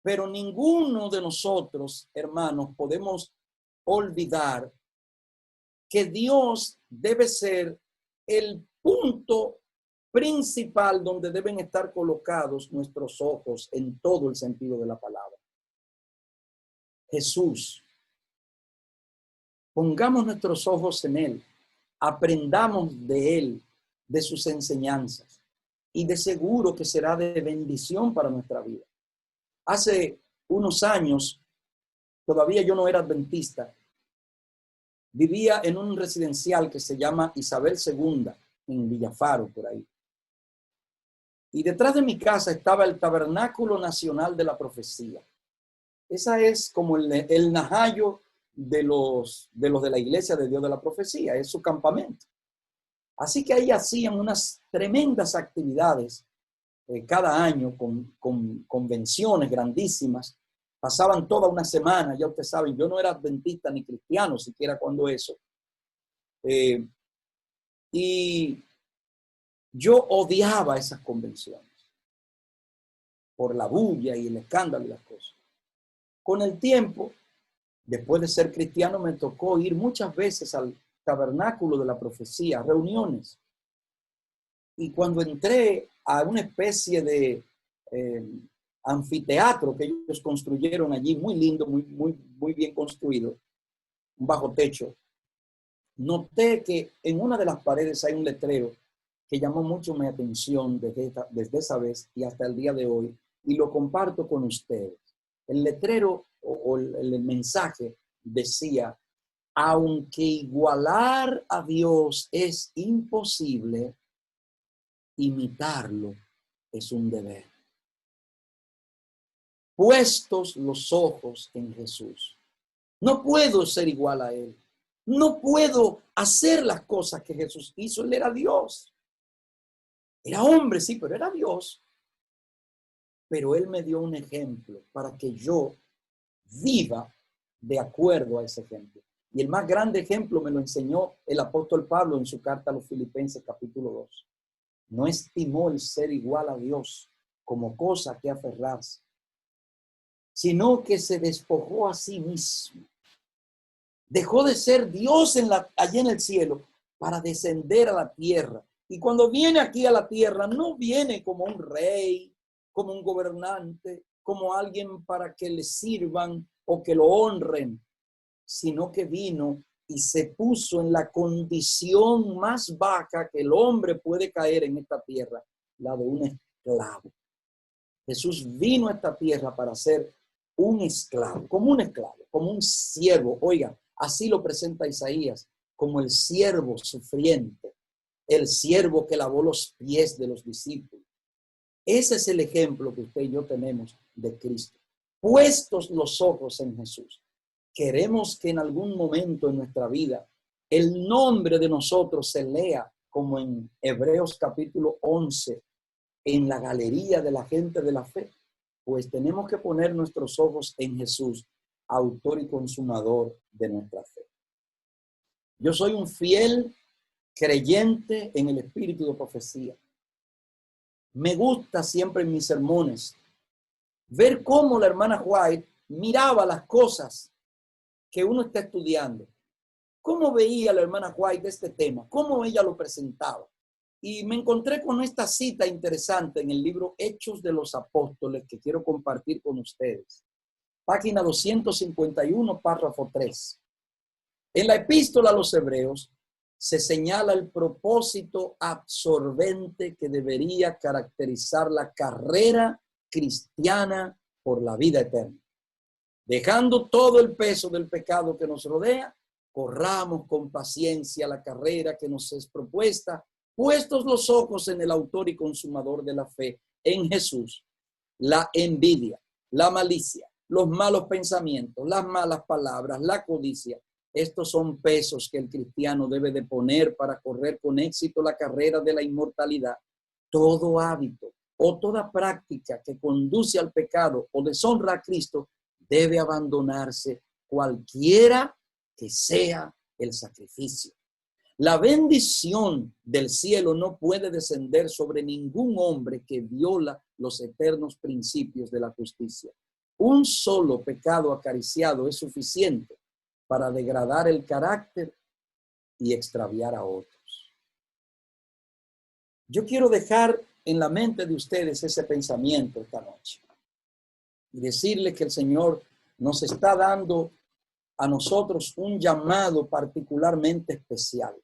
Pero ninguno de nosotros, hermanos, podemos olvidar que Dios debe ser el punto principal donde deben estar colocados nuestros ojos en todo el sentido de la palabra. Jesús. Pongamos nuestros ojos en Él. Aprendamos de Él. de sus enseñanzas y de seguro que será de bendición para nuestra vida. Hace unos años, todavía yo no era adventista, vivía en un residencial que se llama Isabel II, en Villafaro, por ahí. Y detrás de mi casa estaba el Tabernáculo Nacional de la Profecía. Esa es como el najayo de los de la Iglesia de Dios de la Profecía, es su campamento. Así que ahí hacían unas tremendas actividades cada año con convenciones grandísimas. Pasaban toda una semana, ya ustedes saben, yo no era adventista ni cristiano siquiera cuando eso. Y yo odiaba esas convenciones por la bulla y el escándalo y las cosas. Con el tiempo, después de ser cristiano, me tocó ir muchas veces al Tabernáculo de la Profecía, reuniones. Y cuando entré a una especie de anfiteatro que ellos construyeron allí, muy lindo, muy bien construido, un bajo techo, noté que en una de las paredes hay un letrero que llamó mucho mi atención desde esa vez y hasta el día de hoy, y lo comparto con ustedes. El letrero o el mensaje decía: aunque igualar a Dios es imposible, imitarlo es un deber. Puestos los ojos en Jesús. No puedo ser igual a Él. No puedo hacer las cosas que Jesús hizo. Él era Dios. Era hombre, sí, pero era Dios. Pero Él me dio un ejemplo para que yo viva de acuerdo a ese ejemplo. Y el más grande ejemplo me lo enseñó el apóstol Pablo en su carta a los Filipenses capítulo 2. No estimó el ser igual a Dios como cosa que aferrarse, sino que se despojó a sí mismo. Dejó de ser Dios allá en el cielo para descender a la tierra. Y cuando viene aquí a la tierra, no viene como un rey, como un gobernante, como alguien para que le sirvan o que lo honren, sino que vino y se puso en la condición más baja que el hombre puede caer en esta tierra, la de un esclavo. Jesús vino a esta tierra para ser un esclavo, como un siervo. Oiga, así lo presenta Isaías, como el siervo sufriente, el siervo que lavó los pies de los discípulos. Ese es el ejemplo que usted y yo tenemos de Cristo. Puestos los ojos en Jesús. Queremos que en algún momento en nuestra vida el nombre de nosotros se lea como en Hebreos capítulo 11, en la galería de la gente de la fe. Pues tenemos que poner nuestros ojos en Jesús, autor y consumador de nuestra fe. Yo soy un fiel creyente en el espíritu de profecía. Me gusta siempre en mis sermones ver cómo la hermana White miraba las cosas que uno está estudiando. ¿Cómo veía la hermana White este tema? ¿Cómo ella lo presentaba? Y me encontré con esta cita interesante en el libro Hechos de los Apóstoles que quiero compartir con ustedes. Página 251, párrafo 3. En la epístola a los Hebreos se señala el propósito absorbente que debería caracterizar la carrera cristiana por la vida eterna. Dejando todo el peso del pecado que nos rodea, corramos con paciencia la carrera que nos es propuesta, puestos los ojos en el autor y consumador de la fe, en Jesús. La envidia, la malicia, los malos pensamientos, las malas palabras, la codicia, estos son pesos que el cristiano debe de poner para correr con éxito la carrera de la inmortalidad. Todo hábito o toda práctica que conduce al pecado o deshonra a Cristo debe abandonarse, cualquiera que sea el sacrificio. La bendición del cielo no puede descender sobre ningún hombre que viola los eternos principios de la justicia. Un solo pecado acariciado es suficiente para degradar el carácter y extraviar a otros. Yo quiero dejar en la mente de ustedes ese pensamiento esta noche y decirles que el Señor nos está dando a nosotros un llamado particularmente especial,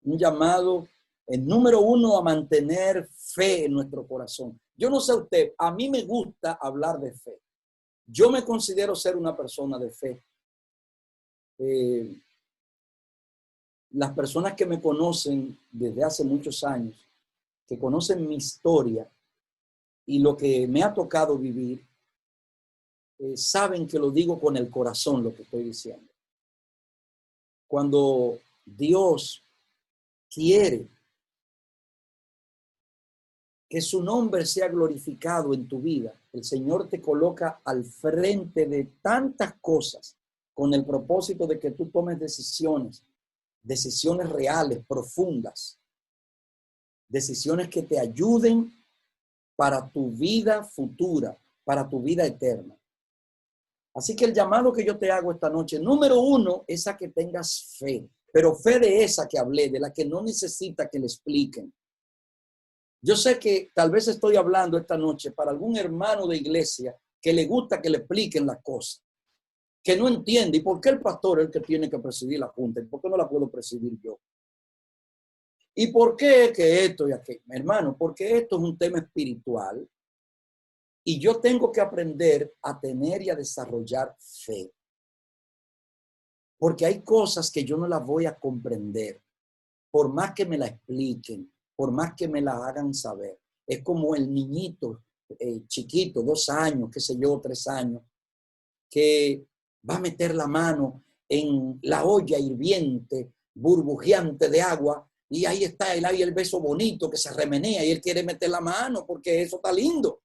un llamado El número uno, a mantener fe en nuestro corazón. Yo no sé usted, a mí me gusta hablar de fe. Yo me considero ser una persona de fe. Las personas que me conocen desde hace muchos años, que conocen mi historia y lo que me ha tocado vivir, saben que lo digo con el corazón lo que estoy diciendo. Cuando Dios quiere que su nombre sea glorificado en tu vida, el Señor te coloca al frente de tantas cosas con el propósito de que tú tomes decisiones reales, profundas, decisiones que te ayuden para tu vida futura, para tu vida eterna. Así que el llamado que yo te hago esta noche, número uno, es a que tengas fe, pero fe de esa que hablé, de la que no necesita que le expliquen. Yo sé que tal vez estoy hablando esta noche para algún hermano de iglesia que le gusta que le expliquen las cosas, que no entiende. ¿Y por qué el pastor es el que tiene que presidir la junta? ¿Y por qué no la puedo presidir yo? ¿Y por qué que esto y aquello? Hermano, porque esto es un tema espiritual y yo tengo que aprender a tener y a desarrollar fe. Porque hay cosas que yo no las voy a comprender, por más que me la expliquen, por más que me la hagan saber. Es como el niñito chiquito, 2 años, qué sé yo, 3 años, que va a meter la mano en la olla hirviente, burbujeante de agua, y ahí está el beso bonito que se remenea y él quiere meter la mano porque eso está lindo.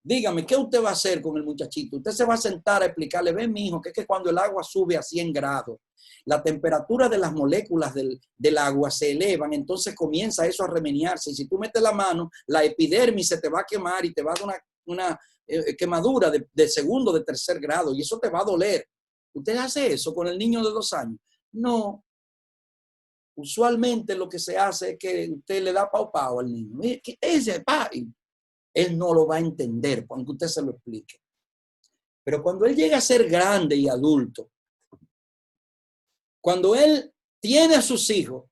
Dígame, ¿qué usted va a hacer con el muchachito? Usted se va a sentar a explicarle, ven, mi hijo, que es que cuando el agua sube a 100 grados, la temperatura de las moléculas del agua se elevan, entonces comienza eso a remenearse. Y si tú metes la mano, la epidermis se te va a quemar y te va a dar una quemadura de segundo, de tercer grado, y eso te va a doler. ¿Usted hace eso con el niño de 2 años? No. Usualmente lo que se hace es que usted le da pau pau al niño. ¿Qué es ese? Él no lo va a entender cuando usted se lo explique. Pero cuando él llega a ser grande y adulto, cuando él tiene a sus hijos,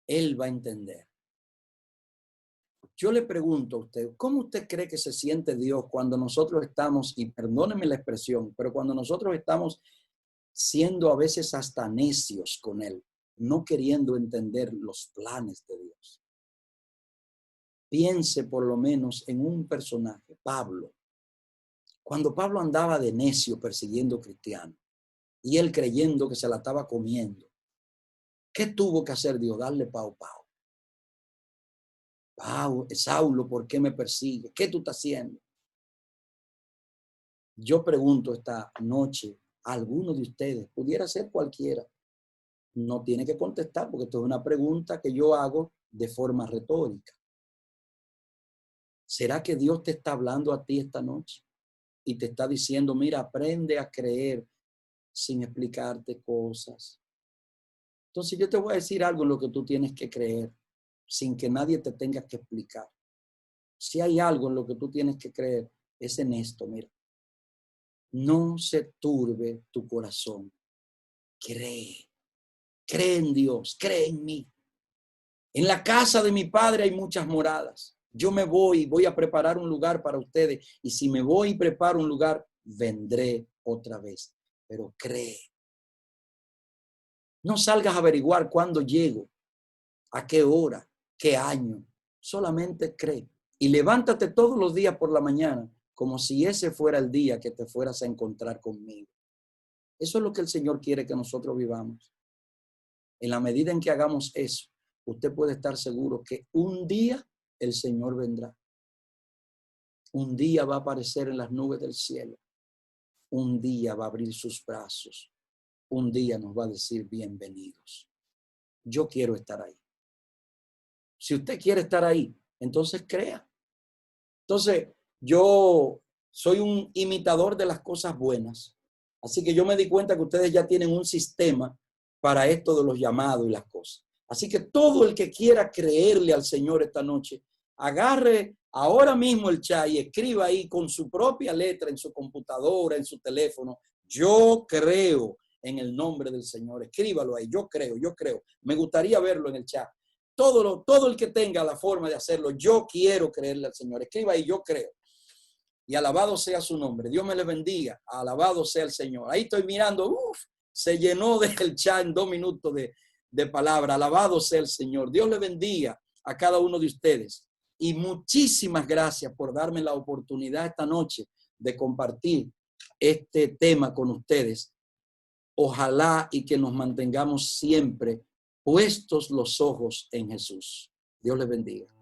él va a entender. Yo le pregunto a usted, ¿cómo usted cree que se siente Dios cuando nosotros estamos, y perdóneme la expresión, pero cuando nosotros estamos siendo a veces hasta necios con él, no queriendo entender los planes de Dios? Piense por lo menos en un personaje, Pablo. Cuando Pablo andaba de necio persiguiendo cristianos y él creyendo que se la estaba comiendo, ¿qué tuvo que hacer Dios? Darle pau. Saulo, ¿por qué me persigue? ¿Qué tú estás haciendo? Yo pregunto esta noche a alguno de ustedes, pudiera ser cualquiera, no tiene que contestar porque esto es una pregunta que yo hago de forma retórica. ¿Será que Dios te está hablando a ti esta noche y te está diciendo, mira, aprende a creer sin explicarte cosas? Entonces yo te voy a decir algo en lo que tú tienes que creer sin que nadie te tenga que explicar. Si hay algo en lo que tú tienes que creer, es en esto, mira. No se turbe tu corazón. Cree en Dios, cree en mí. En la casa de mi Padre hay muchas moradas. Yo me voy a preparar un lugar para ustedes. Y si me voy y preparo un lugar, vendré otra vez. Pero cree. No salgas a averiguar cuándo llego, a qué hora, qué año. Solamente cree. Y levántate todos los días por la mañana como si ese fuera el día que te fueras a encontrar conmigo. Eso es lo que el Señor quiere que nosotros vivamos. En la medida en que hagamos eso, usted puede estar seguro que un día el Señor vendrá. Un día va a aparecer en las nubes del cielo. Un día va a abrir sus brazos. Un día nos va a decir bienvenidos. Yo quiero estar ahí. Si usted quiere estar ahí, entonces crea. Entonces, yo soy un imitador de las cosas buenas. Así que yo me di cuenta que ustedes ya tienen un sistema para esto de los llamados y las cosas. Así que todo el que quiera creerle al Señor esta noche, agarre ahora mismo el chat y escriba ahí con su propia letra en su computadora, en su teléfono. Yo creo en el nombre del Señor. Escríbalo ahí. Yo creo, yo creo. Me gustaría verlo en el chat. Todo el que tenga la forma de hacerlo, yo quiero creerle al Señor. Escriba ahí, yo creo. Y alabado sea su nombre. Dios me le bendiga. Alabado sea el Señor. Ahí estoy mirando. Se llenó del chat en 2 minutos de palabra. Alabado sea el Señor. Dios le bendiga a cada uno de ustedes. Y muchísimas gracias por darme la oportunidad esta noche de compartir este tema con ustedes. Ojalá y que nos mantengamos siempre puestos los ojos en Jesús. Dios les bendiga.